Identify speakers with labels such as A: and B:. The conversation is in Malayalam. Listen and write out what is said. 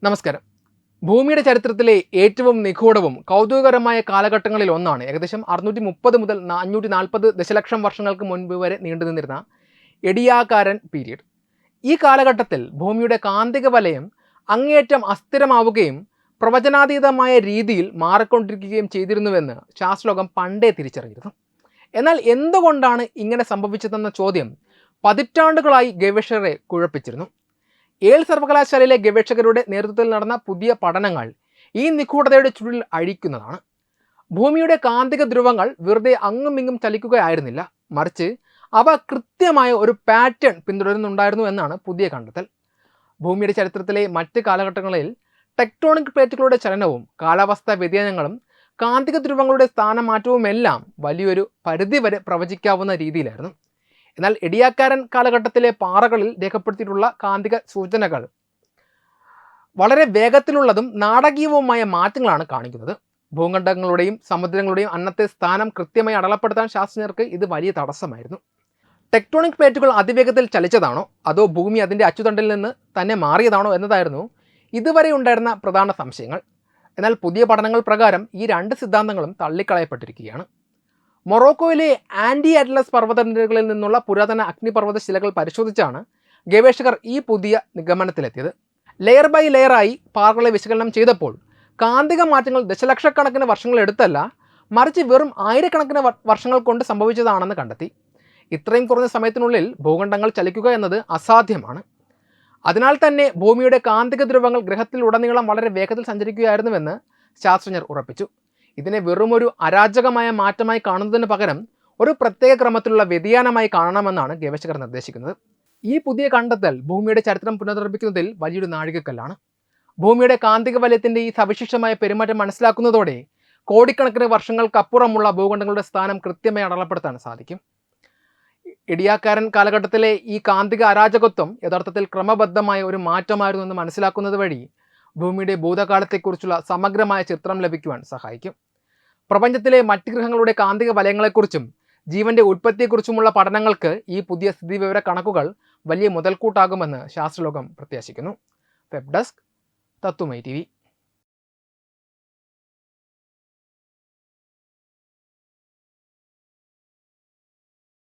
A: നമസ്കാരം. ഭൂമിയുടെ ചരിത്രത്തിലെ ഏറ്റവും നിഗൂഢവും കൗതുകകരമായ കാലഘട്ടങ്ങളിൽ ഒന്നാണ് ഏകദേശം 630 മുതൽ 540 ദശലക്ഷം വർഷങ്ങൾക്ക് മുൻപ് വരെ നീണ്ടുനിന്നിരുന്ന എഡിയാകാരൻ പീരീഡ്. ഈ കാലഘട്ടത്തിൽ ഭൂമിയുടെ കാന്തിക വലയം അങ്ങേയറ്റം അസ്ഥിരമാവുകയും പ്രവചനാതീതമായ രീതിയിൽ മാറിക്കൊണ്ടിരിക്കുകയും ചെയ്തിരുന്നുവെന്ന് ശാസ്ത്രലോകം പണ്ടേ തിരിച്ചറിഞ്ഞിരുന്നു. എന്നാൽ എന്തുകൊണ്ടാണ് ഇങ്ങനെ സംഭവിച്ചതെന്ന ചോദ്യം പതിറ്റാണ്ടുകളായി ഗവേഷകരെ കുഴപ്പിച്ചിരുന്നു. ഏൽ സർവകലാശാലയിലെ ഗവേഷകരുടെ നേതൃത്വത്തിൽ നടന്ന പുതിയ പഠനങ്ങൾ ഈ നിഗൂഢതയുടെ ചുരുളിൽ അഴിക്കുന്നതാണ്. ഭൂമിയുടെ കാന്തിക ധ്രുവങ്ങൾ വെറുതെ അങ്ങുമിങ്ങും ചലിക്കുകയായിരുന്നില്ല, മറിച്ച് അവ കൃത്യമായ ഒരു പാറ്റേൺ പിന്തുടരുന്നുണ്ടായിരുന്നു എന്നാണ് പുതിയ കണ്ടെത്തൽ. ഭൂമിയുടെ ചരിത്രത്തിലെ മറ്റ് കാലഘട്ടങ്ങളിൽ ടെക്ടോണിക് പ്ലേറ്റുകളുടെ ചലനവും കാലാവസ്ഥാ വ്യതിയാനങ്ങളും കാന്തിക ധ്രുവങ്ങളുടെ സ്ഥാനമാറ്റവുമെല്ലാം വലിയൊരു പരിധിവരെ പ്രവചിക്കാവുന്ന രീതിയിലായിരുന്നു. എന്നാൽ എഡിയാകാരൻ കാലഘട്ടത്തിലെ പാറകളിൽ രേഖപ്പെടുത്തിയിട്ടുള്ള കാന്തിക സൂചനകൾ വളരെ വേഗത്തിലുള്ളതും നാടകീയവുമായ മാറ്റങ്ങളാണ് കാണിക്കുന്നത്. ഭൂഖണ്ഡങ്ങളുടെയും സമുദ്രങ്ങളുടെയും അന്നത്തെ സ്ഥാനം കൃത്യമായി അടയാളപ്പെടുത്താൻ ശാസ്ത്രജ്ഞർക്ക് ഇത് വലിയ തടസ്സമായിരുന്നു. ടെക്ടോണിക് പ്ലേറ്റുകൾ അതിവേഗത്തിൽ ചലിച്ചതാണോ അതോ ഭൂമി അതിൻ്റെ അച്ചുതണ്ടിൽ നിന്ന് തന്നെ മാറിയതാണോ എന്നതായിരുന്നു ഇതുവരെ ഉണ്ടായിരുന്ന പ്രധാന സംശയങ്ങൾ. എന്നാൽ പുതിയ പഠനങ്ങൾ പ്രകാരം ഈ രണ്ട് സിദ്ധാന്തങ്ങളും തള്ളിക്കളയപ്പെട്ടിരിക്കുകയാണ്. മൊറോക്കോയിലെ ആൻറ്റി അറ്റ്ലസ് പർവ്വതനിരകളിൽ നിന്നുള്ള പുരാതന അഗ്നിപർവ്വത ശിലകൾ പരിശോധിച്ചാണ് ഗവേഷകർ ഈ പുതിയ നിഗമനത്തിലെത്തിയത്. ലെയർ ബൈ ലെയറായി പാറകളെ വിശകലനം ചെയ്തപ്പോൾ കാന്തിക മാറ്റങ്ങൾ ദശലക്ഷക്കണക്കിന് വർഷങ്ങൾ എടുത്തല്ല, മറിച്ച് വെറും ആയിരക്കണക്കിന് വർഷങ്ങൾ കൊണ്ട് സംഭവിച്ചതാണെന്ന് കണ്ടെത്തി. ഇത്രയും കുറഞ്ഞ സമയത്തിനുള്ളിൽ ഭൂഖണ്ഡങ്ങൾ ചലിക്കുക എന്നത് അസാധ്യമാണ്. അതിനാൽ തന്നെ ഭൂമിയുടെ കാന്തിക ധ്രുവങ്ങൾ ഗ്രഹത്തിലുടനീളം വളരെ വേഗത്തിൽ സഞ്ചരിക്കുകയായിരുന്നുവെന്ന് ശാസ്ത്രജ്ഞർ ഉറപ്പിച്ചു. ഇതിനെ വെറുമൊരു അരാജകമായ മാറ്റമായി കാണുന്നതിന് പകരം ഒരു പ്രത്യേക ക്രമത്തിലുള്ള വ്യതിയാനമായി കാണണമെന്നാണ് ഗവേഷകർ നിർദ്ദേശിക്കുന്നത്. ഈ പുതിയ കണ്ടെത്തൽ ഭൂമിയുടെ ചരിത്രം പുനർനിർമ്മിക്കുന്നതിൽ വലിയൊരു നാഴികക്കല്ലാണ്. ഭൂമിയുടെ കാന്തിക വലയത്തിൻ്റെ ഈ സവിശേഷമായ പെരുമാറ്റം മനസ്സിലാക്കുന്നതോടെ കോടിക്കണക്കിന് വർഷങ്ങൾക്കപ്പുറമുള്ള ഭൂഖണ്ഡങ്ങളുടെ സ്ഥാനം കൃത്യമായി അടയാളപ്പെടുത്താൻ സാധിക്കും. എഡിയാകാരൻ കാലഘട്ടത്തിലെ ഈ കാന്തിക അരാജകത്വം യഥാർത്ഥത്തിൽ ക്രമബദ്ധമായ ഒരു മാറ്റമായിരുന്നു എന്ന് മനസ്സിലാക്കുന്നത് വഴി ഭൂമിയുടെ ഭൂതകാലത്തെക്കുറിച്ചുള്ള സമഗ്രമായ ചിത്രം ലഭിക്കുവാൻ സഹായിക്കും. പ്രപഞ്ചത്തിലെ മറ്റ് ഗ്രഹങ്ങളുടെ കാന്തിക വലയങ്ങളെക്കുറിച്ചും ജീവന്റെ ഉൽപ്പത്തിയെക്കുറിച്ചുമുള്ള പഠനങ്ങൾക്ക് ഈ പുതിയ സ്ഥിതിവിവര കണക്കുകൾ വലിയ മുതൽക്കൂട്ടാകുമെന്ന് ശാസ്ത്രലോകം പ്രത്യാശിക്കുന്നു. വെബ് ഡെസ്ക് തത്വമൈ TV.